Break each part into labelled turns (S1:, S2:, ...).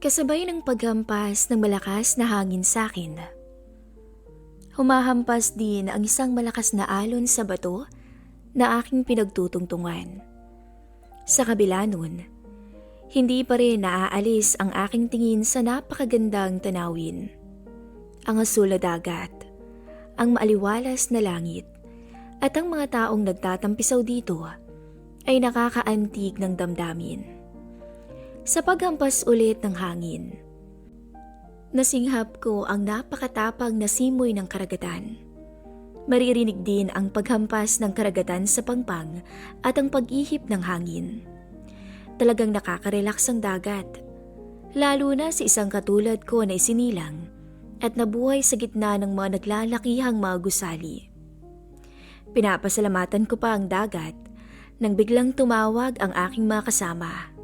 S1: Kasabay ng paghampas ng malakas na hangin sa akin. Humahampas din ang isang malakas na alon sa bato na aking pinagtutungtungan. Sa kabila nun, hindi pa rin naaalis ang aking tingin sa napakagandang tanawin. Ang asul na dagat, ang maaliwalas na langit, at ang mga taong nagtatampisaw dito ay nakakaantig ng damdamin. Sa paghampas ulit ng hangin, nasinghap ko ang napakatapang na simoy ng karagatan. Maririnig din ang paghampas ng karagatan sa pangpang at ang pag-ihip ng hangin. Talagang nakaka-relax ang dagat, lalo na sa isang katulad ko na isinilang at nabuhay sa gitna ng mga naglalakihang mga gusali. Pinapasalamatan ko pa ang dagat nang biglang tumawag ang aking mga kasama.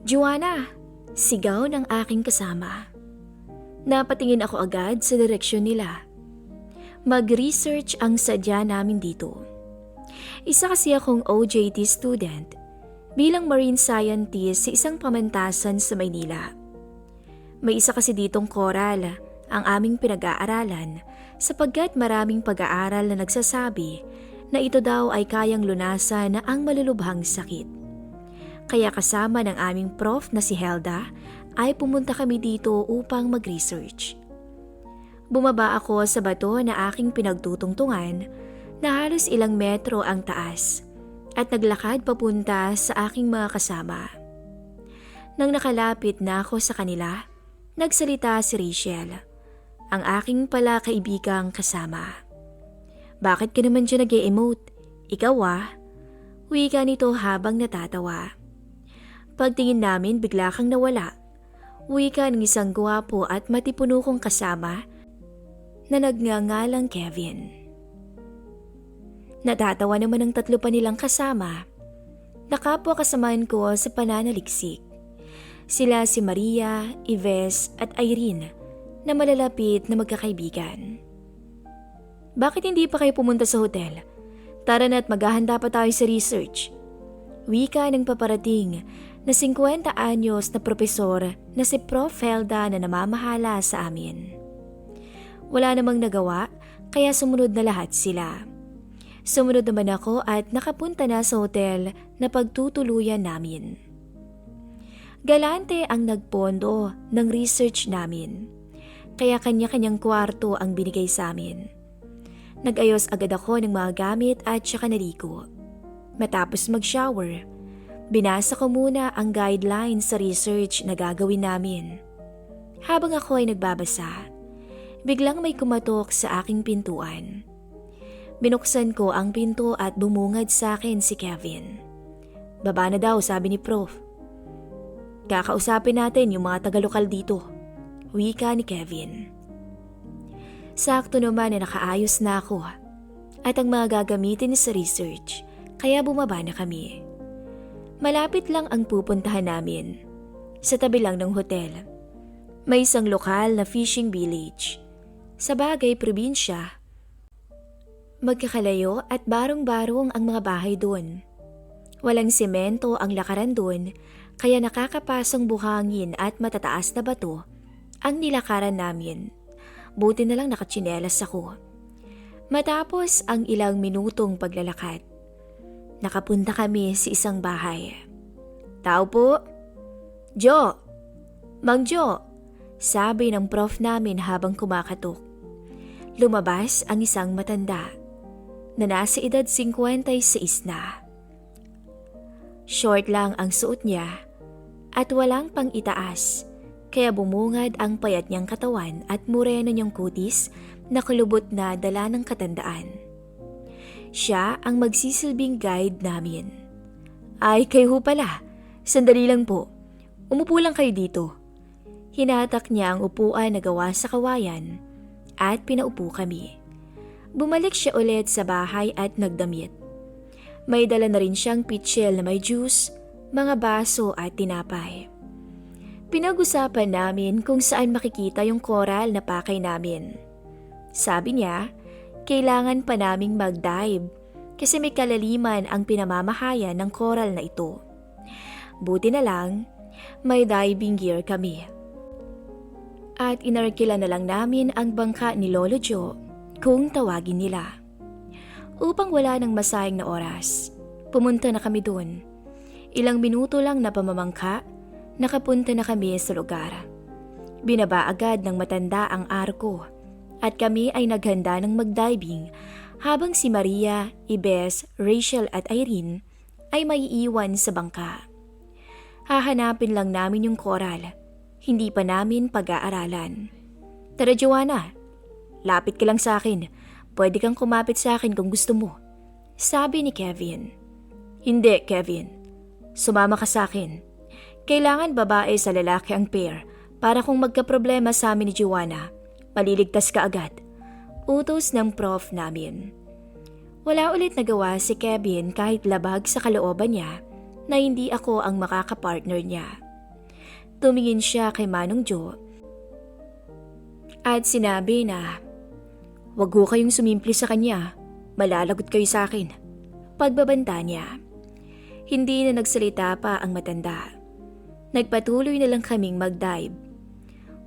S1: "Joanna!" Sigaw ng aking kasama. Napatingin ako agad sa direksyon nila. Mag-research ang sadya namin dito. Isa kasi akong OJT student bilang marine scientist sa isang pamantasan sa Maynila. May isa kasi ditong coral ang aming pinag-aaralan sapagkat maraming pag-aaral na nagsasabi na ito daw ay kayang lunasan ang malulubhang sakit. Kaya kasama ng aming prof na si Helda ay pumunta kami dito upang mag-research. Bumaba ako sa bato na aking pinagtutungtungan na halos ilang metro ang taas at naglakad papunta sa aking mga kasama. Nang nakalapit na ako sa kanila, nagsalita si Rachel, ang aking pala kaibigang kasama. "Bakit ka naman dyan nag-e-emote? Ikaw ah." Wika nito habang natatawa. Pagtingin namin bigla kang nawala. Wika ng isang gwapo at matipuno kong kasama na nagngangalang Kevin. Natatawa naman ang tatlo pa nilang kasama. Nakapwa kasamaan ko sa pananaliksik. Sila si Maria, Ives at Irene na malalapit na magkakaibigan. "Bakit hindi pa kayo pumunta sa hotel? Tara na at maghahanda pa tayo sa research." Wika ng paparating na 50 anyos na propesor na si Prof. Helda na namamahala sa amin. Wala namang nagawa kaya sumunod na lahat sila. Sumunod naman ako at nakapunta na sa hotel na pagtutuluyan namin. Galante ang nagpondo ng research namin, kaya kanya-kanyang kwarto ang binigay sa amin. Nag-ayos agad ako ng mga gamit at saka naligo. Matapos mag-shower, binasa ko muna ang guidelines sa research na gagawin namin. Habang ako ay nagbabasa, biglang may kumatok sa aking pintuan. Binuksan ko ang pinto at bumungad sa akin si Kevin. "Baba na daw," sabi ni Prof. "Kakausapin natin yung mga taga-lokal dito." Wika ni Kevin. Sakto naman na nakaayos na ako at ang mga gagamitin sa research, kaya bumaba na kami. Malapit lang ang pupuntahan namin. Sa tabi lang ng hotel. May isang lokal na fishing village. Sa bagay, probinsya. Magkakalayo at barong-barong ang mga bahay doon. Walang semento ang lakaran doon, kaya nakakapasang buhangin at matataas na bato ang nilakaran namin. Buti na lang nakatsinelas ako. Matapos ang ilang minutong paglalakad, nakapunta kami sa isang bahay. "Tao po?" "Jo! Mang Jo!" sabi ng prof namin habang kumakatok. Lumabas ang isang matanda na nasa edad 56 na. Short lang ang suot niya at walang pang itaas, kaya bumungad ang payat niyang katawan at moreno niyang kutis na kulubot na dala ng katandaan. Siya ang magsisilbing guide namin. "Ay, kayo pala. Sandali lang po. Umupo lang kayo dito." Hinatak niya ang upuan na gawa sa kawayan at pinaupo kami. Bumalik siya ulit sa bahay at nagdamit. May dala na rin siyang pitsil na may juice, mga baso at tinapay. Pinag-usapan namin kung saan makikita yung coral na pakay namin. Sabi niya, kailangan pa naming mag-dive kasi may kalaliman ang pinamamahayan ng coral na ito. Buti na lang, May diving gear kami. At inarkila na lang namin ang bangka ni Lolo Joe kung tawagin nila. Upang wala ng masayang na oras, pumunta na kami doon. Ilang minuto lang na pamamangka, nakapunta na kami sa lugar. Binaba agad ng matanda ang arko at kami ay naghanda ng mag-diving habang si Maria, Ibes, Rachel at Irene ay maiiwan sa bangka. Hahanapin lang namin yung coral, hindi pa namin pag-aaralan. Tara Joanna, lapit ka lang sa akin, pwede kang kumapit sa akin kung gusto mo, sabi ni Kevin. Hindi Kevin, sumama ka sa akin. Kailangan babae sa lalaki ang pair para kung magkaproblema sa amin ni Joanna, maliligtas ka agad. Utos ng prof namin. Wala ulit nagawa si Kevin kahit labag sa kalooban niya na hindi ako ang makakapartner niya. Tumingin siya kay Manong Joe at sinabi na, "Wag ho kayong sumimple sa kanya, malalagot kayo sa akin." Pagbabanta niya. Hindi na nagsalita pa ang matanda. Nagpatuloy na lang kaming mag-dive.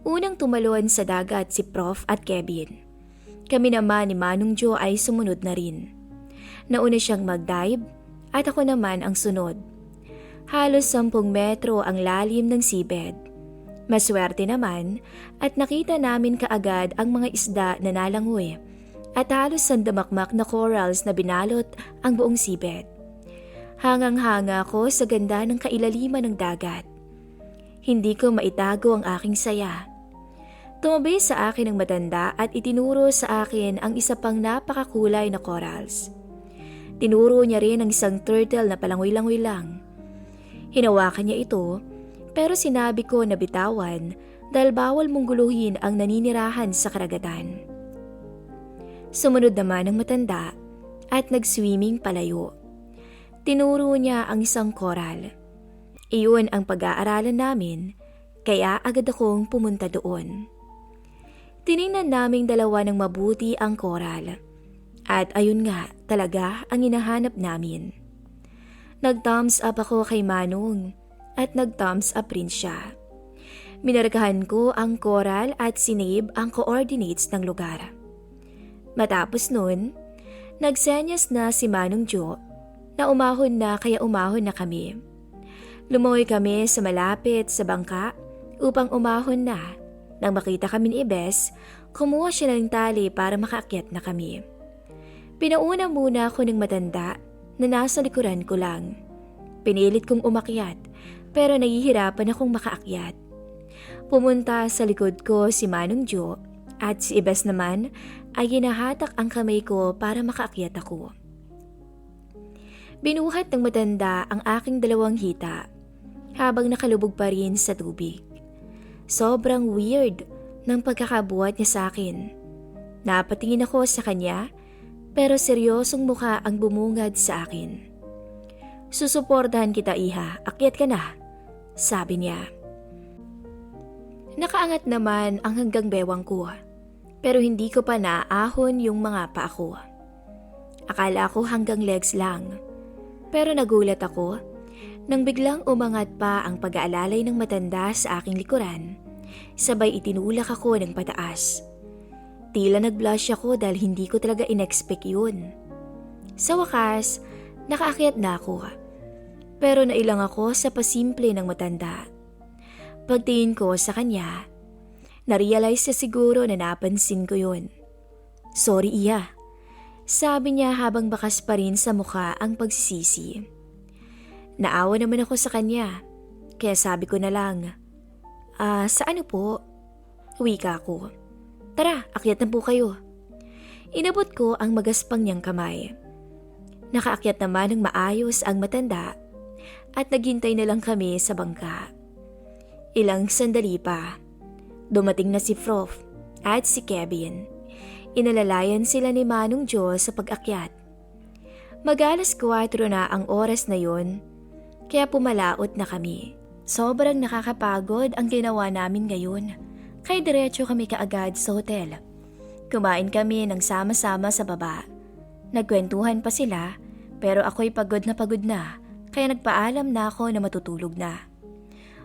S1: Unang tumalon sa dagat si Prof at Kevin. Kami naman ni Manong Joe ay sumunod na rin. Nauna siyang mag-dive at ako naman ang sunod. Halos 10 metro ang lalim ng seabed. Maswerte naman at nakita namin kaagad ang mga isda na nalangoy at halos sandamakmak na corals na binalot ang buong seabed. Hangang-hanga ako sa ganda ng kailaliman ng dagat. Hindi ko maitago ang aking saya. Tumabi sa akin ang matanda at itinuro sa akin ang isa pang napakakulay na corals. Tinuro niya rin ang isang turtle na palangoy-langoy lang. Hinawakan niya ito pero sinabi ko na bitawan dahil bawal mong guluhin ang naninirahan sa karagatan. Sumunod naman ang matanda at nag-swimming palayo. Tinuro niya ang isang coral. Iyon ang pag-aaralan namin kaya agad akong pumunta doon. Tiningnan naming dalawa ng mabuti ang coral. At ayun nga talaga ang hinahanap namin. Nag-thumbs up ako kay Manong at nag-thumbs up rin siya. Minarkahan ko ang coral at sinave ang coordinates ng lugar. Matapos nun, nagsenyas na si Manong Joe na umahon na kaya umahon na kami. Lumoy kami sa malapit sa bangka upang umahon na. Nang makita kami ni Ibes, kumuha siya ng tali para makaakyat na kami. Pinauna muna ako ng matanda na nasa likuran ko lang. Pinilit kong umakyat pero nahihirapan akong makaakyat. Pumunta sa likod ko si Manong Joe at si Ibes naman ay hinahatak ang kamay ko para makaakyat ako. Binuhat ng matanda ang aking 2 hita habang nakalubog pa rin sa tubig. Sobrang weird ng pagkakabuhat niya sa akin. Napatingin ako sa kanya pero seryosong mukha ang bumungad sa akin. "Susuportahan kita, iha. Akyat ka na," sabi niya. Nakaangat naman ang hanggang bewang ko pero hindi ko pa naahon yung mga paa ko. Akala ko hanggang legs lang pero nagulat ako nang biglang umangat pa ang pag-aalalay ng matanda sa aking likuran, sabay itinulak ako ng pataas. Tila nag-blush ako dahil hindi ko talaga in-expect yun. Sa wakas, nakaakyat na ako. Pero nailang ako sa pasimple ng matanda. Pagtingin ko sa kanya, na-realize na siguro na napansin ko yun. "Sorry, iya," sabi niya habang bakas pa rin sa mukha ang pagsisisi. Naawa naman ako sa kanya, kaya sabi ko na lang, "Sa ano po?" Wika ko. "Tara, akyat na po kayo." Inabot ko ang magaspang niyang kamay. Nakaakyat naman ng maayos ang matanda at naghintay na lang kami sa bangka. Ilang sandali pa, dumating na si Prof at si Kevin. Inalalayan sila ni Manong Joe sa pag-akyat. Mag-alas 4 na ang oras na yon, kaya pumalaot na kami. Sobrang nakakapagod ang ginawa namin ngayon, kaya diretso kami kaagad sa hotel. Kumain kami ng sama-sama sa baba. Nagkwentuhan pa sila, pero ako'y pagod na, kaya nagpaalam na ako na matutulog na.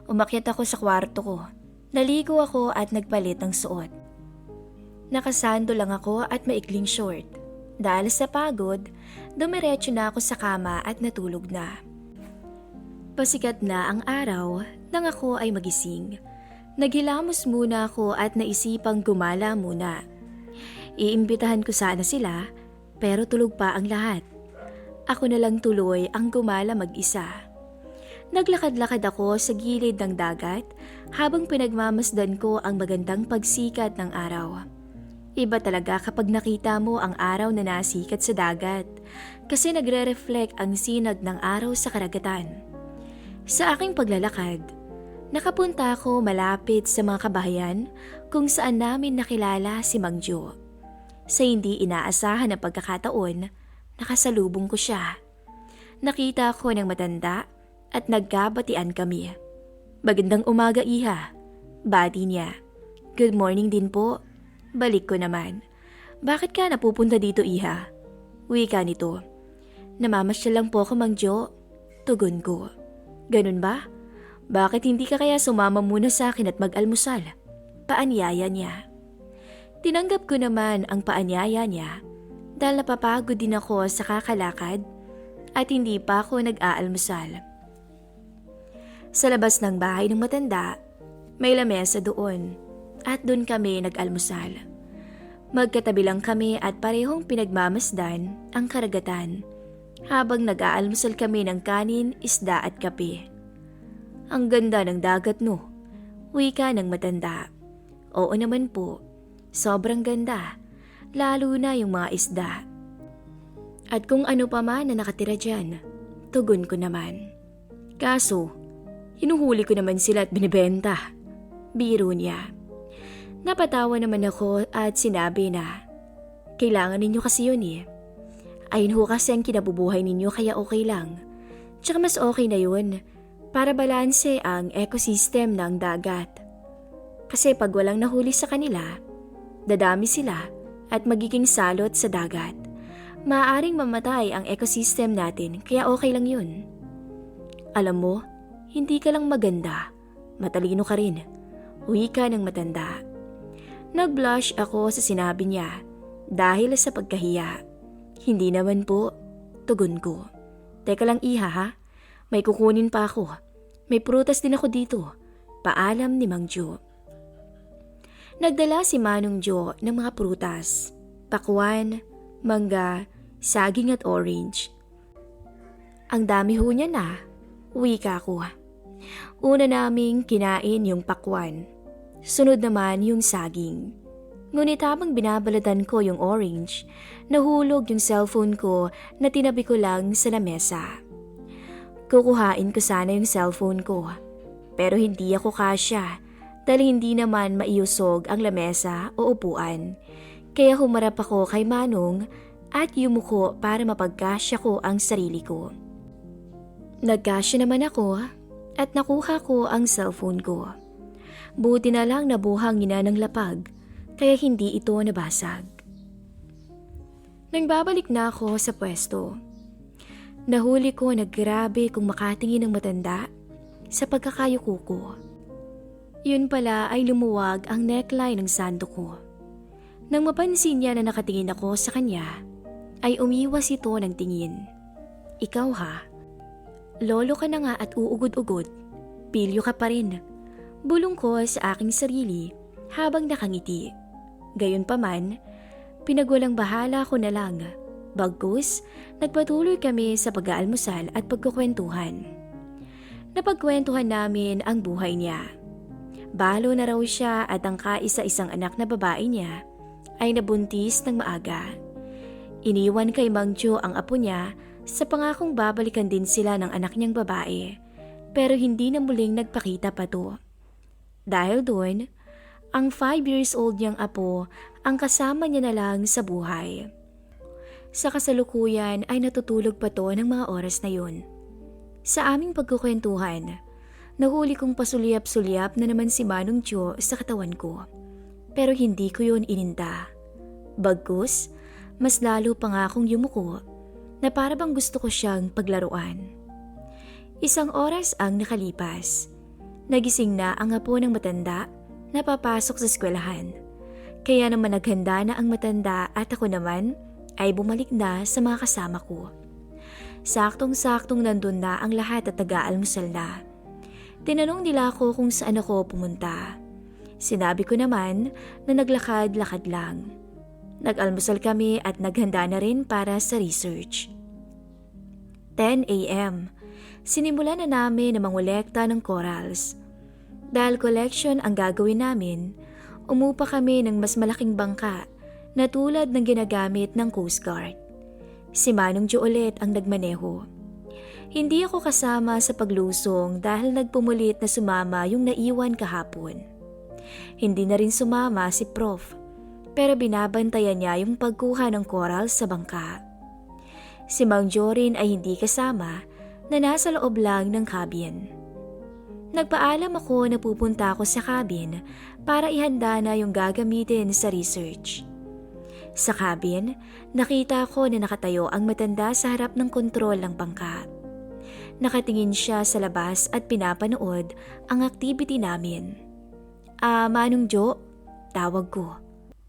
S1: Umakyat ako sa kwarto ko. Naligo ako at nagpalit ng suot. Nakasando lang ako at maikling short. Dahil sa pagod, dumiretso na ako sa kama at natulog na. Pasikat na ang araw nang ako ay magising. Naghilamos muna ako at naisipang gumala muna. Iimbitahan ko sana sila pero tulog pa ang lahat. Ako na lang tuloy ang gumala mag-isa. Naglakad-lakad ako sa gilid ng dagat habang pinagmamasdan ko ang magandang pagsikat ng araw. Iba talaga kapag nakita mo ang araw na nasikat sa dagat kasi nagre-reflect ang sinag ng araw sa karagatan. Sa aking paglalakad, nakapunta ako malapit sa mga kabahayan kung saan namin nakilala si Mang Jo. Sa hindi inaasahan na pagkakataon, nakasalubong ko siya. Nakita ko ng matanda at nagkabatian kami. Magandang umaga, Iha. Bati niya. Good morning din po. Balik ko naman. Bakit ka napupunta dito, Iha? Wika nito. Namamasyal lang po ako, Mang Jo. Tugon ko. Ganun ba? Bakit hindi ka kaya sumama muna sa akin at mag-almusal? Paanyaya niya. Tinanggap ko naman ang paanyaya niya dahil napapagod din ako sa kakalakad at hindi pa ako nag-aalmusal. Sa labas ng bahay ng matanda, may lamesa doon at doon kami nag-almusal. Magkatabi lang kami at parehong pinagmamasdan ang karagatan habang nag-aalmusal kami ng kanin, isda at kape. Ang ganda ng dagat no, wika ng matanda. Oo naman po, sobrang ganda, lalo na yung mga isda. At kung ano pa man na nakatira dyan, tugon ko naman. Kaso, hinuhuli ko naman sila at binibenta. Biro niya. Napatawa naman ako at sinabi na, kailangan ninyo kasi yun eh. Ayun ho kasi ang kinabubuhay ninyo kaya okay lang. Tsaka mas okay na yun para balanse ang ecosystem ng dagat. Kasi pag walang nahuli sa kanila, dadami sila at magiging salot sa dagat. Maaaring mamatay ang ecosystem natin kaya okay lang yun. Alam mo, hindi ka lang maganda, matalino ka rin. Wika ng matanda. Nag-blush ako sa sinabi niya dahil sa pagkahiya. Hindi naman po, tugon ko. Teka lang, Iha ha, may kukunin pa ako. May prutas din ako dito. Paalam ni Mang Jo. Nagdala si Manong Jo ng mga prutas. Pakwan, mangga, saging at orange. Ang dami ho niya na, wika ko. Una naming kinain yung pakwan. Sunod naman yung saging. Ngunit habang binabalatan ko yung orange, nahulog yung cellphone ko na tinabi ko lang sa lamesa. Kukuhain ko sana yung cellphone ko, pero hindi ako kasya dahil hindi naman maiusog ang lamesa o upuan. Kaya humarap ako kay Manong at yumuko para mapagkasya ko ang sarili ko. Nagkasya naman ako at nakuha ko ang cellphone ko. Buti na lang nabuhang ina ng lapag kaya hindi ito nabasag. Nang babalik na ako sa pwesto, nahuli ko na grabe kung makatingin ng matanda sa pagkakayuko ko. Yun pala ay lumuwag ang neckline ng sando ko. Nang mapansin niya na nakatingin ako sa kanya, ay umiwas ito ng tingin. Ikaw ha? Lolo ka na nga at uugod-ugod. Pilyo ka pa rin. Bulong ko sa aking sarili habang nakangiti. Gayunpaman, pinagwalang bahala ko na lang. Bagkus, nagpatuloy kami sa pag-aalmusal at pagkukwentuhan. Napagkwentuhan namin ang buhay niya. Balo na raw siya at ang kaisa-isang anak na babae niya ay nabuntis ng maaga. Iniwan kay Mang Jo ang apo niya sa pangakong babalikan din sila ng anak niyang babae pero hindi na muling nagpakita pa to. Dahil doon, ang 5 years old niyang apo ang kasama niya na lang sa buhay. Sa kasalukuyan ay natutulog pa to ng mga oras na yun. Sa aming pagkukwentuhan, nahuli kong pasulyap-sulyap na naman si Manong Jo sa katawan ko. Pero hindi ko yun ininda. Bagkus, mas lalo pa nga akong yumuko na para bang gusto ko siyang paglaruan. Isang oras ang nakalipas. Nagising na ang apo ng matanda na papasok sa eskwelahan. Kaya naman naghanda na ang matanda at ako naman ay bumalik na sa mga kasama ko. Saktong-saktong nandun na ang lahat at nag-aalmusal na. Tinanong nila ako kung saan ako pumunta. Sinabi ko naman na naglakad-lakad lang. Nag-almusal kami at naghanda na rin para sa research. 10 a.m. Sinimulan na namin na mangolekta ng corals. Dahil collection ang gagawin namin, umupa kami ng mas malaking bangka na tulad ng ginagamit ng Coast Guard. Si Manong Jo ulit ang nagmaneho. Hindi ako kasama sa paglusong dahil nagpumulit na sumama yung naiwan kahapon. Hindi na rin sumama si Prof. Pero binabantayan niya yung pagkuha ng corals sa bangka. Si Mang Jo rin ay hindi kasama na nasa loob lang ng cabin. Nagpaalam ako na pupunta ako sa cabin para ihanda na yung gagamitin sa research. Sa cabin, nakita ko na nakatayo ang matanda sa harap ng kontrol ng bangka. Nakatingin siya sa labas at pinapanood ang activity namin. Manong Jo? Tawag ko.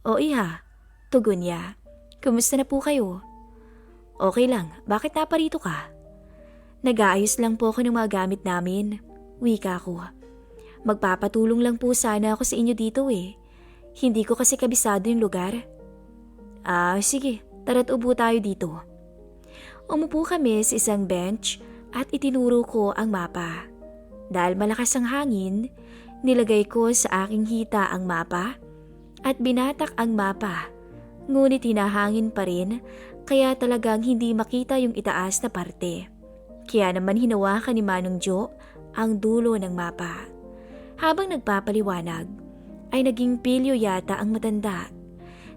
S1: O iha, tugon niya. Kumusta na po kayo? Okay lang, bakit naparito ka? Nag-aayos lang po ako ng mga gamit namin. Wika ko. Magpapatulong lang po sana ako sa inyo dito eh. Hindi ko kasi kabisado yung lugar. Sige, tara't upo tayo dito. Umupo kami sa isang bench at itinuro ko ang mapa. Dahil malakas ang hangin, nilagay ko sa aking hita ang mapa at binatak ang mapa. Ngunit hinahangin pa rin kaya talagang hindi makita yung itaas na parte. Kaya naman hinawakan ni Manong Jo ang dulo ng mapa. Habang nagpapaliwanag, ay naging pilyo yata ang matanda.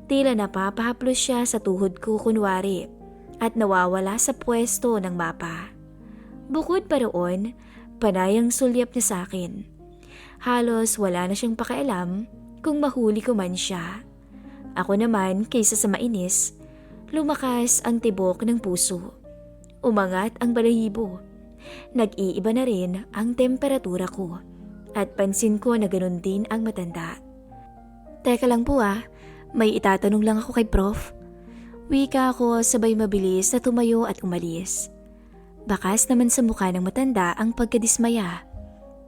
S1: Tila napapahaplos siya sa tuhod ko kunwari at nawawala sa pwesto ng mapa. Bukod pa roon, panay ang sulyap niya sa akin. Halos wala na siyang pakialam kung mahuli ko man siya. Ako naman, kaysa sa mainis, lumakas ang tibok ng puso. Umangat ang balahibo. Nag-iiba na rin ang temperatura ko at pansin ko na ganun din ang matanda. Teka lang po may itatanong lang ako kay Prof. Wika ako sabay mabilis na tumayo at umalis. Bakas naman sa mukha ng matanda ang pagkadismaya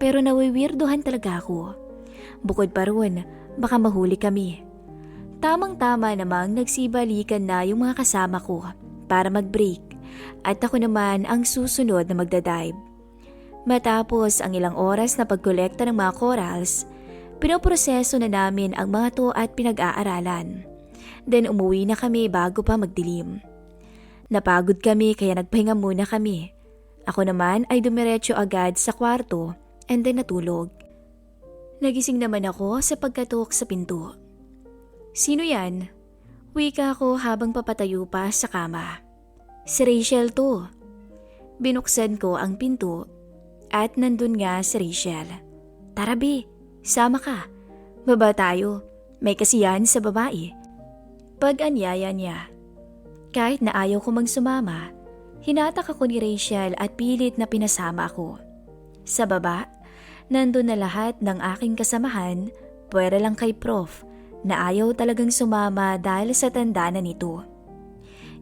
S1: pero nawiwirdohan talaga ako. Bukod pa roon, baka mahuli kami. Tamang-tama namang nagsibalikan na yung mga kasama ko para mag-break. At ako naman ang susunod na magdadive. Matapos ang ilang oras na pagkolekta ng mga corals, pinoproseso na namin ang mga to at pinag-aaralan. Then umuwi na kami bago pa magdilim. Napagod kami kaya nagpahinga muna kami. Ako naman ay dumiretso agad sa kwarto and then natulog. Nagising naman ako sa pagkatok sa pinto. Sino yan? Wika ko habang papatayo pa sa kama. Si Rachel to. Binuksan ko ang pinto at nandun nga si Rachel. Tara B, sama ka. Baba tayo. May kasiyahan sa babae. Pag-anyaya niya. Kahit na ayaw ko mang sumama, hinatak ako ni Rachel at pilit na pinasama ako. Sa baba, nandun na lahat ng aking kasamahan, pwera lang kay Prof na ayaw talagang sumama dahil sa tanda na nito.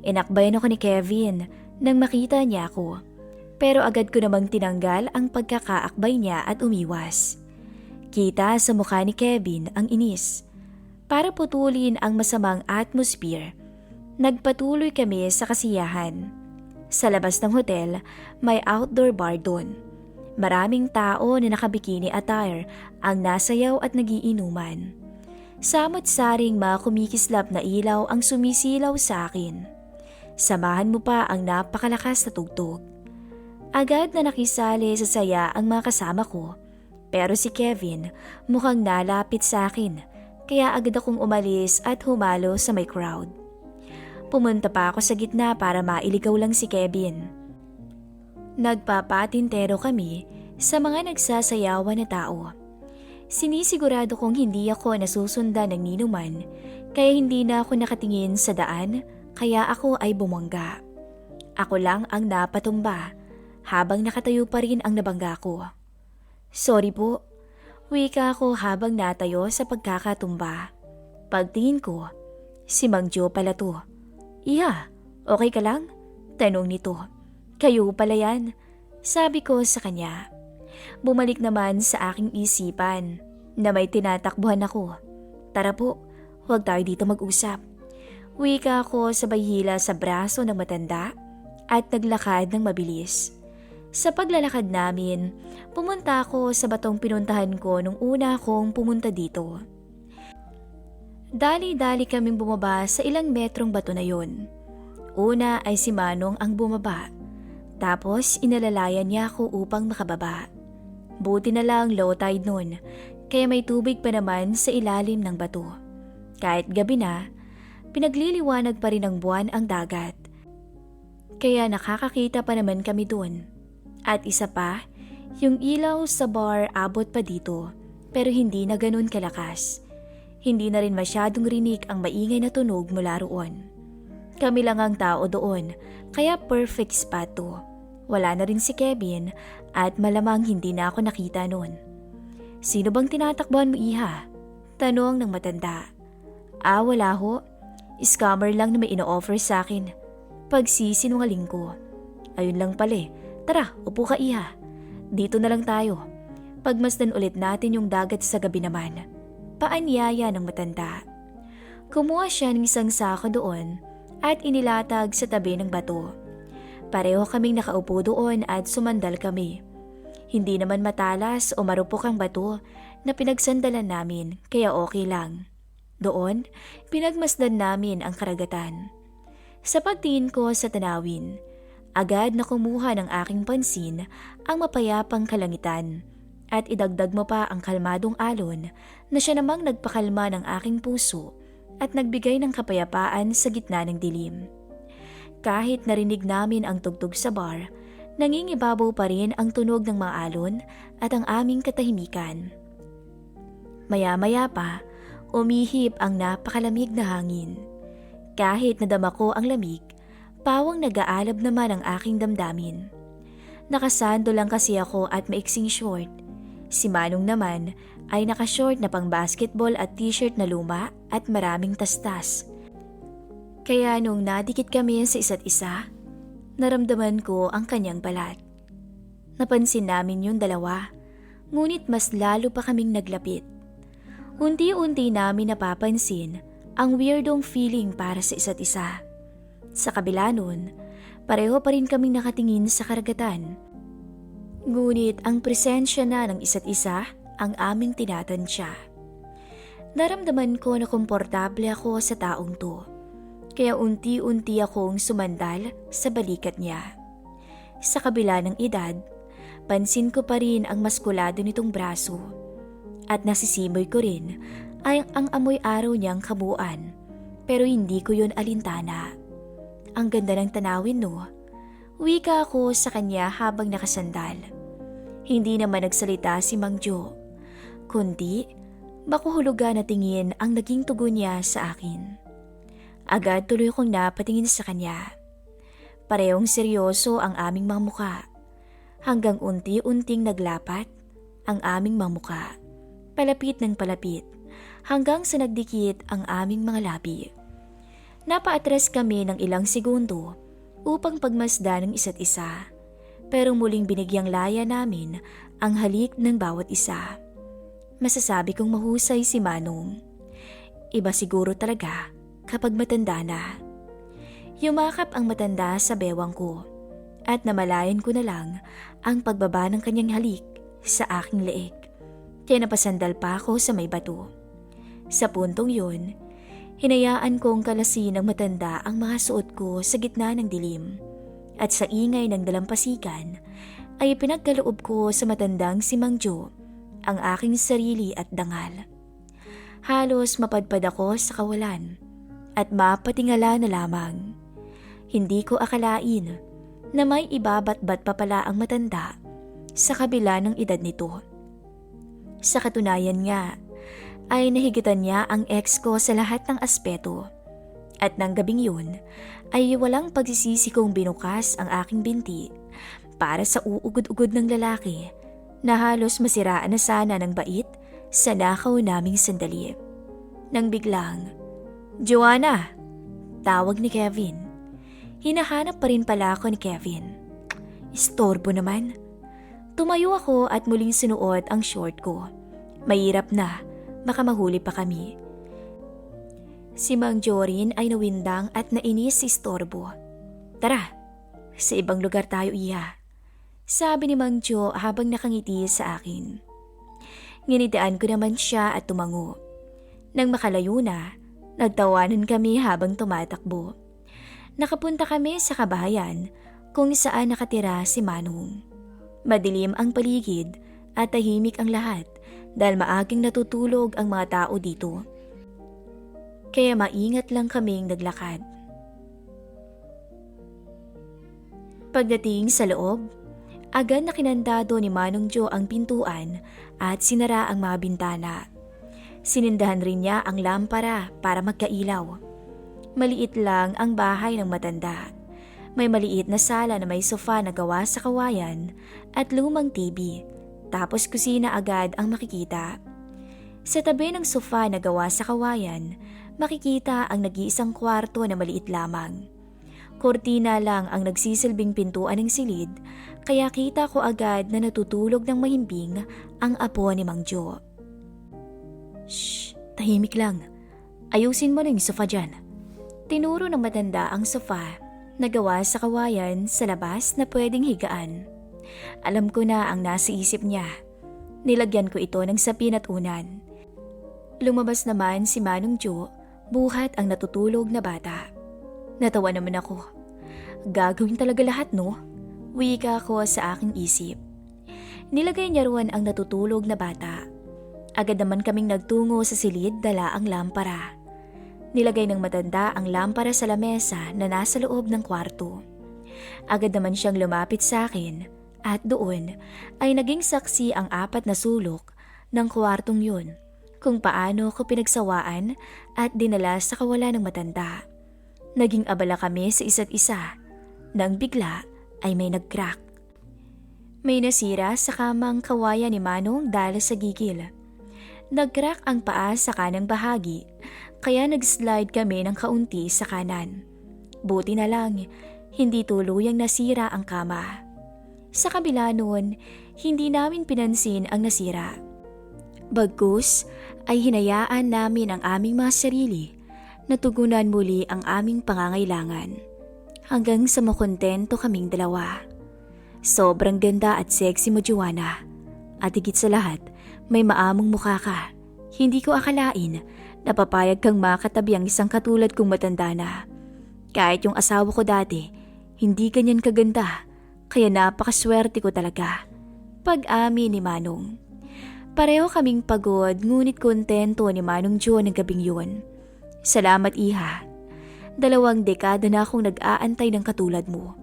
S1: Inakbayan ako ni Kevin nang makita niya ako, pero agad ko namang tinanggal ang pagkakaakbay niya at umiwas. Kita sa mukha ni Kevin ang inis. Para putulin ang masamang atmosphere, nagpatuloy kami sa kasiyahan. Sa labas ng hotel, may outdoor bar doon. Maraming tao na nakabikini attire ang nasayaw at nagiinuman. Samot-saring mga kumikislap na ilaw ang sumisilaw sa akin. Samahan mo pa ang napakalakas na tugtog. Agad na nakisali sa saya ang mga kasama ko, pero si Kevin mukhang nalapit sa akin, kaya agad akong umalis at humalo sa may crowd. Pumunta pa ako sa gitna para mailigaw lang si Kevin. Nagpapatintero kami sa mga nagsasayawan na tao. Sinisigurado kong hindi ako nasusundan ng ninuman, kaya hindi na ako nakatingin sa daan. Kaya ako ay bumangga. Ako lang ang napatumba habang nakatayo pa rin ang nabangga ko. Sorry po, wika ko habang natayo sa pagkakatumba. Pagtingin ko, si Mang Jo pala to. Iha, okay ka lang? Tanong nito. Kayo pala yan, sabi ko sa kanya. Bumalik naman sa aking isipan na may tinatakbuhan ako. Tara po, huwag tayo dito mag-usap. Wika ko sabay hila sa braso ng matanda at naglakad ng mabilis. Sa paglalakad namin, pumunta ako sa batong pinuntahan ko nung una kong pumunta dito. Dali-dali kaming bumaba sa ilang metrong bato na yun. Una ay si Manong ang bumaba. Tapos inalalayan niya ako upang makababa. Buti na lang low tide nun, kaya may tubig pa naman sa ilalim ng bato. Kahit gabi na, pinagliliwanag pa rin ng buwan ang dagat. Kaya nakakakita pa naman kami dun. At isa pa, yung ilaw sa bar abot pa dito, pero hindi na ganun kalakas. Hindi na rin masyadong rinig ang maingay na tunog mula roon. Kami lang ang tao doon, kaya perfect spot to. Wala na rin si Kevin at malamang hindi na ako nakita noon. Sino bang tinatakbuhan mo, Iha? Tanong ng matanda. Wala ho. Scammer lang na may ino-offer sa akin. Pagsisinungaling ko. Ayun lang pala eh. Tara, upo ka, Iha. Dito na lang tayo. Pagmasdan ulit natin yung dagat sa gabi naman. Paanyaya ng matanda. Kumuha siya ng isang sako doon at inilatag sa tabi ng bato. Pareho kaming nakaupo doon at sumandal kami. Hindi naman matalas o marupok ang bato na pinagsandalan namin, kaya okay lang. Doon, pinagmasdan namin ang karagatan. Sa pagtingin ko sa tanawin, agad na kumuha ng aking pansin ang mapayapang kalangitan. At idagdag mo pa ang kalmadong alon na siya namang nagpakalma ng aking puso at nagbigay ng kapayapaan sa gitna ng dilim. Kahit narinig namin ang tugtog sa bar, nangingibabaw pa rin ang tunog ng mga alon at ang aming katahimikan. Maya-maya pa, umihip ang napakalamig na hangin. Kahit nadama ko ang lamig, pawang nag-aalab naman ang aking damdamin. Nakasando lang kasi ako at maiksing short. Si Manong naman ay nakashort na pang basketball at t-shirt na luma at maraming tastas. Kaya nung nadikit kami sa isa't isa, naramdaman ko ang kanyang balat. Napansin namin yung dalawa, ngunit mas lalo pa kaming naglapit. Unti-unti namin napapansin ang weirdong feeling para sa isa't isa. Sa kabila nun, pareho pa rin kaming nakatingin sa karagatan. Ngunit ang presensya na ng isa't isa ang aming tinatansya. Naramdaman ko na komportable ako sa taong to, kaya unti-unti akong sumandal sa balikat niya. Sa kabila ng edad, pansin ko pa rin ang maskulado nitong braso at nasisimoy ko rin ay ang amoy araw niyang kabuuan, pero hindi ko yun alintana. Ang ganda ng tanawin no, wika ako sa kanya habang nakasandal. Hindi naman nagsalita si Mang Jo, kundi makuhulugan na tingin ang naging tugon niya sa akin. Agad tuloy kong napatingin sa kanya. Parehong seryoso ang aming mga muka, hanggang unti-unting naglapat ang aming mga muka, palapit ng palapit, hanggang sa nagdikit ang aming mga labi. Napaatras kami ng ilang segundo upang pagmasdan ng isa't isa, pero muling binigyang laya namin ang halik ng bawat isa. Masasabi kong mahusay si Manong. Iba siguro talaga kapag matanda na. Yumakap ang matanda sa bewang ko at namalayan ko na lang ang pagbaba ng kanyang halik sa aking leeg. Kaya napasandal pa ako sa may bato. Sa puntong yun, hinayaan kong kalasin ng matanda ang mga suot ko sa gitna ng dilim, at sa ingay ng dalampasigan ay pinagkaloob ko sa matandang si Mang Jo ang aking sarili at dangal. Halos mapadpad ako sa kawalan at mapatingala na lamang. Hindi ko akalain na may ibabat-bat pa pala ang matanda sa kabila ng edad nito. Sa katunayan nga, ay nahigitan niya ang ex ko sa lahat ng aspeto. At nang gabing yun, ay walang pagsisisi kong binukas ang aking binti para sa uugod-ugod ng lalaki na halos masiraan na sana ng bait sa nakaw naming sandali. Nang biglang, "Joanna!" Tawag ni Kevin. Hinahanap pa rin pala ako ni Kevin. Istorbo naman. Tumayo ako at muling sinuot ang short ko. Mahirap na, baka mahuli pa kami. Si Mang Jorin ay nawindang at nainis si istorbo. "Tara, sa ibang lugar tayo, Iha," sabi ni Mang Jo habang nakangiti sa akin. Nginitaan ko naman siya at tumango. Nang makalayo na, nagtawanan kami habang tumatakbo. Nakapunta kami sa kabahayan kung saan nakatira si Manong. Madilim ang paligid at tahimik ang lahat dahil maagang natutulog ang mga tao dito. Kaya maingat lang kaming naglakad. Pagdating sa loob, agad na kinandado ni Manong Jo ang pintuan at sinara ang mga bintana. Sinindahan rin niya ang lampara para magkailaw. Maliit lang ang bahay ng matanda. May maliit na sala na may sofa na gawa sa kawayan at lumang TV, tapos kusina agad ang makikita. Sa tabi ng sofa na gawa sa kawayan, makikita ang nag-iisang kwarto na maliit lamang. Kortina lang ang nagsisilbing pintuan ng silid, kaya kita ko agad na natutulog ng mahimbing ang apo ni Mang Jo. "Shh, tahimik lang. Ayusin mo na yung sofa dyan." Tinuro ng matanda ang sofa na gawa sa kawayan sa labas na pwedeng higaan. Alam ko na ang nasa isip niya. Nilagyan ko ito ng sapin at unan. Lumabas naman si Manong Jo, buhat ang natutulog na bata. Natawa naman ako. Gagawin talaga lahat, no? Wika ko sa aking isip. Nilagay niya roon ang natutulog na bata. Agad naman kaming nagtungo sa silid dala ang lampara. Nilagay ng matanda ang lampara sa lamesa na nasa loob ng kwarto. Agad naman siyang lumapit sa akin at doon ay naging saksi ang 4 na sulok ng kwartong yun kung paano ko pinagsawaan at dinala sa kawalan ng matanda. Naging abala kami sa isa't isa nang bigla ay may nag-crack. May nasira sa kamang kawayan ni Manong dahil sa gigil. Nag-crack ang paa sa kanang bahagi, kaya nag-slide kami ng kaunti sa kanan. Buti na lang, hindi tuluyang nasira ang kama. Sa kabila noon, hindi namin pinansin ang nasira. Bagkus ay hinayaan namin ang aming mga sarili na tugunan muli ang aming pangangailangan. Hanggang sa makontento kaming dalawa. Sobrang ganda at sexy mo, Joanna. At higit sa lahat, may maamong mukha ka. Hindi ko akalain na papayag kang makatabi ang isang katulad kong matanda na. Kahit yung asawa ko dati, hindi ganyan kaganda. Kaya napakaswerte ko talaga. Pag-amin ni Manong. Pareho kaming pagod ngunit kontento ni Manong Jo ng gabing yun. Salamat, Iha. 2 dekada na akong nag-aantay ng katulad mo.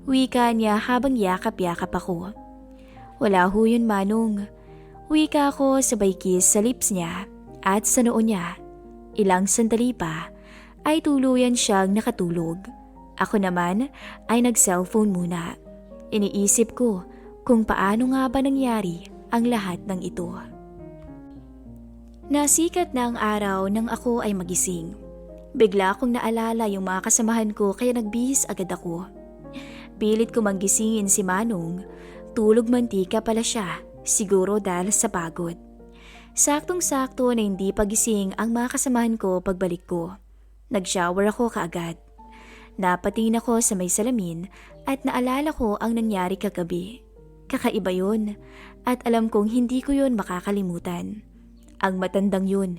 S1: Wika niya habang yakap-yakap ako. Wala ho yun, Manong. Wika ko sabay kiss sa lips niya at sa noo niya. Ilang sandali pa ay tuluyan siyang nakatulog. Ako naman ay nag-cellphone muna. Iniisip ko kung paano nga ba nangyari ang lahat ng ito. Nasikat na ang araw nang ako ay magising. Bigla akong naalala yung mga kasamahan ko kaya nagbihis agad ako. Pilit ko manggisingin si Manong. Tulog mantika pala siya, siguro dahil sa pagod. Saktong-sakto na hindi pagising ang mga kasamahan ko pagbalik ko. Nag-shower ako kaagad. Napatingin ako sa may salamin at naalala ko ang nangyari kagabi. Kakaiba yun at alam kong hindi ko yun makakalimutan. Ang matandang yun,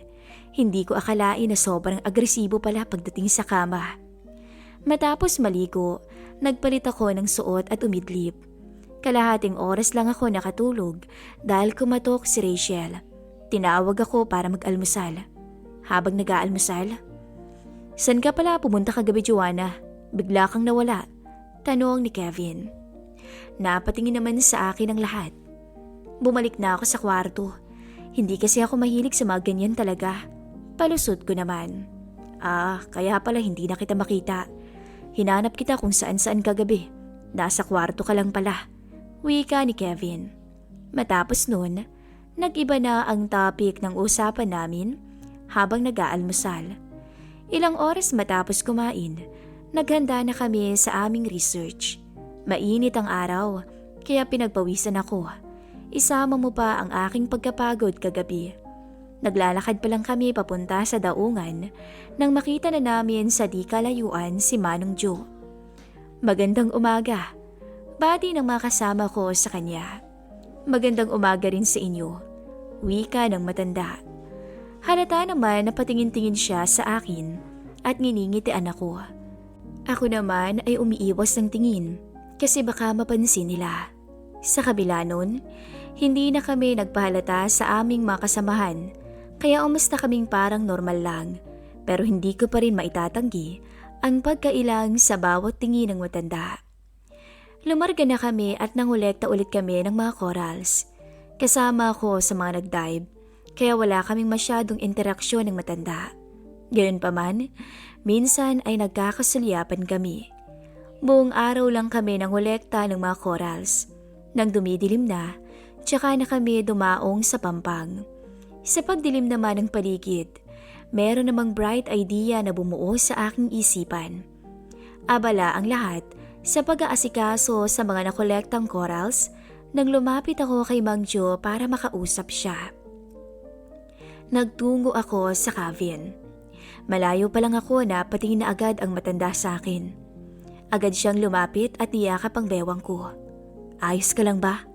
S1: hindi ko akalain na sobrang agresibo pala pagdating sa kama. Matapos maligo, nagpalit ako ng suot at umidlip. Kalahating oras lang ako nakatulog dahil kumatok si Rachel. Tinawag ako para mag-almusal. Habang nag-aalmusal, "San ka pala pumunta kagabi, Joanna? Bigla kang nawala," tanong ni Kevin. Napatingin naman sa akin ang lahat. Bumalik na ako sa kwarto. Hindi kasi ako mahilig sa mga ganyan talaga. Palusot ko naman. Kaya pala hindi na kita makita. Hinanap kita kung saan-saan kagabi. Nasa kwarto ka lang pala. Wika ni Kevin. Matapos nun, nag-iba na ang topic ng usapan namin habang nag-aalmusal. Ilang oras matapos kumain, naghanda na kami sa aming research. Mainit ang araw, kaya pinagpawisan ako. Isama mo pa ang aking pagkapagod kagabi. Naglalakad pa lang kami papunta sa daungan nang makita na namin sa di kalayuan si Manong Joe. Magandang umaga. Bati ng mga kasama ko sa kanya. Magandang umaga rin sa inyo. Wika ng matanda. Halata naman na patingin-tingin siya sa akin at nginingitian ako. Ako naman ay umiiwas ng tingin kasi baka mapansin nila. Sa kabila nun, hindi na kami nagpahalata sa aming mga kasamahan kaya umasta kaming parang normal lang pero hindi ko pa rin maitatanggi ang pagkailang sa bawat tingin ng matanda. Lumarga na kami at nangolekta ulit kami ng mga corals. Kasama ako sa mga nagdive kaya wala kaming masyadong interaksyon ng matanda. Ganoon pa man, minsan ay nagkakasulyapan kami. Buong araw lang kami nangolekta ng mga corals. Nang dumidilim na, tsaka na kami dumaong sa Pampang. Sa pagdilim naman ng paligid, meron namang bright idea na bumuo sa aking isipan. Abala ang lahat sa pag-aasikaso sa mga nakolektang corals nang lumapit ako kay Mang Jo para makausap siya. Nagtungo ako sa cabin. Malayo pa lang ako na patingin na agad ang matanda sa akin. Agad siyang lumapit at niyakap ang bewang ko. Ayos ka lang ba?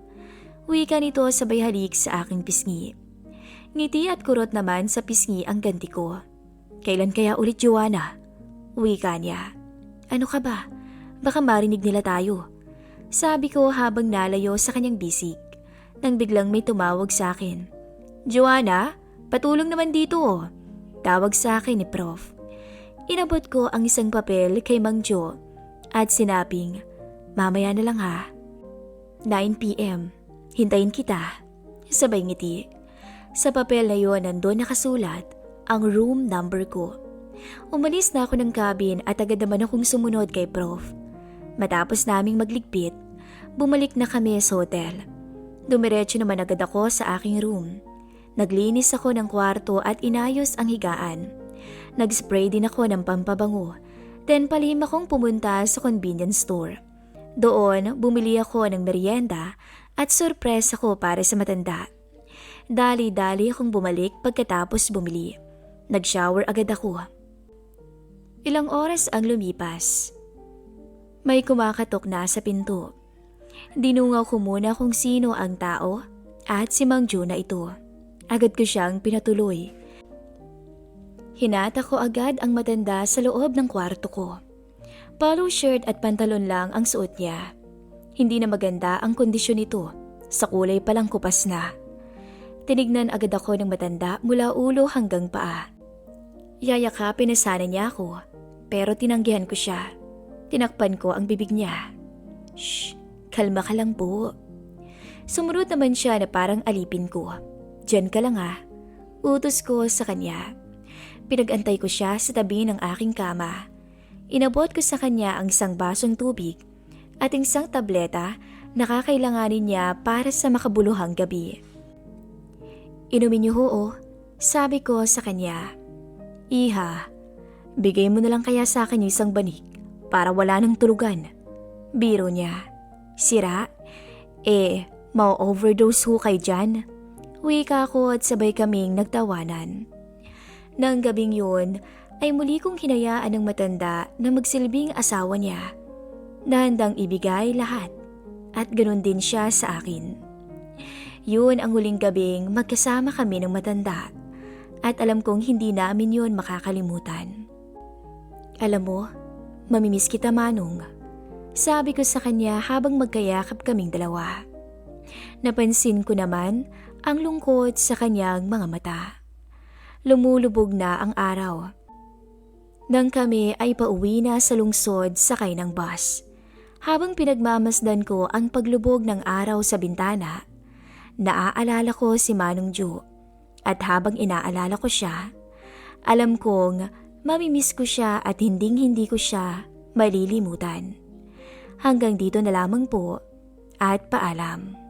S1: Wika nito sabay halik sa aking pisngi. Ngiti at kurot naman sa pisngi ang ganti ko. Kailan kaya ulit, Joanna? Wika niya. Ano ka ba? Baka marinig nila tayo. Sabi ko habang nalayo sa kanyang bisig. Nang biglang may tumawag sa akin. Joanna, patulong naman dito oh. Tawag sa akin ni Prof. Inabot ko ang isang papel kay Mang Jo at sinabing, mamaya na lang ha. 9 p.m. Hintayin kita. Sabay ngiti. Sa papel na yon nandun nakasulat ang room number ko. Umalis na ako ng cabin at agad naman akong sumunod kay Prof. Matapos naming magligpit, bumalik na kami sa hotel. Dumiretso naman agad ako sa aking room. Naglinis ako ng kwarto at inayos ang higaan. Nag-spray din ako ng pampabango. Then palihim akong pumunta sa convenience store. Doon, bumili ako ng merienda at surprise ako para sa matanda. Dali-dali akong bumalik pagkatapos bumili. Nag-shower agad ako. Ilang oras ang lumipas. May kumakatok na sa pinto. Dinungaw ko muna kung sino ang tao at si Mang Jo na ito. Agad ko siyang pinatuloy. Hinata ko agad ang matanda sa loob ng kwarto ko. Polo shirt at pantalon lang ang suot niya. Hindi na maganda ang kondisyon nito. Sa kulay palang kupas na. Tinignan agad ako ng matanda mula ulo hanggang paa. Yayakapin na sana niya ako, pero tinanggihan ko siya. Tinakpan ko ang bibig niya. Shh, kalma ka lang po. Sumunod naman siya na parang alipin ko. Diyan ka lang ha. Utos ko sa kanya. Pinag-antay ko siya sa tabi ng aking kama. Inabot ko sa kanya ang isang basong tubig at isang tableta na kakailanganin niya para sa makabuluhang gabi. Inumin niyo ho, sabi ko sa kanya. Iha, bigay mo na lang kaya sa akin yung isang banig para wala nang tulugan. Biro niya. Sira? Ma-overdose ho kayo dyan. Wika ko at sabay kaming nagtawanan. Nang gabing yun, ay muli kong hinayaan ng matanda na magsilbing asawa niya. Nahandang ibigay lahat at ganun din siya sa akin. Yun ang huling gabing magkasama kami ng matanda at alam kong hindi namin yun makakalimutan. Alam mo, mamimiss kita Manong. Sabi ko sa kanya habang magkayakap kaming dalawa. Napansin ko naman ang lungkot sa kanyang mga mata. Lumulubog na ang araw. Nang kami ay pauwi na sa lungsod sakay ng bus. Habang pinagmamasdan ko ang paglubog ng araw sa bintana, naaalala ko si Manong Jo. At habang inaalala ko siya, alam kong mamimiss ko siya at hinding-hindi ko siya malilimutan. Hanggang dito na lamang po at paalam.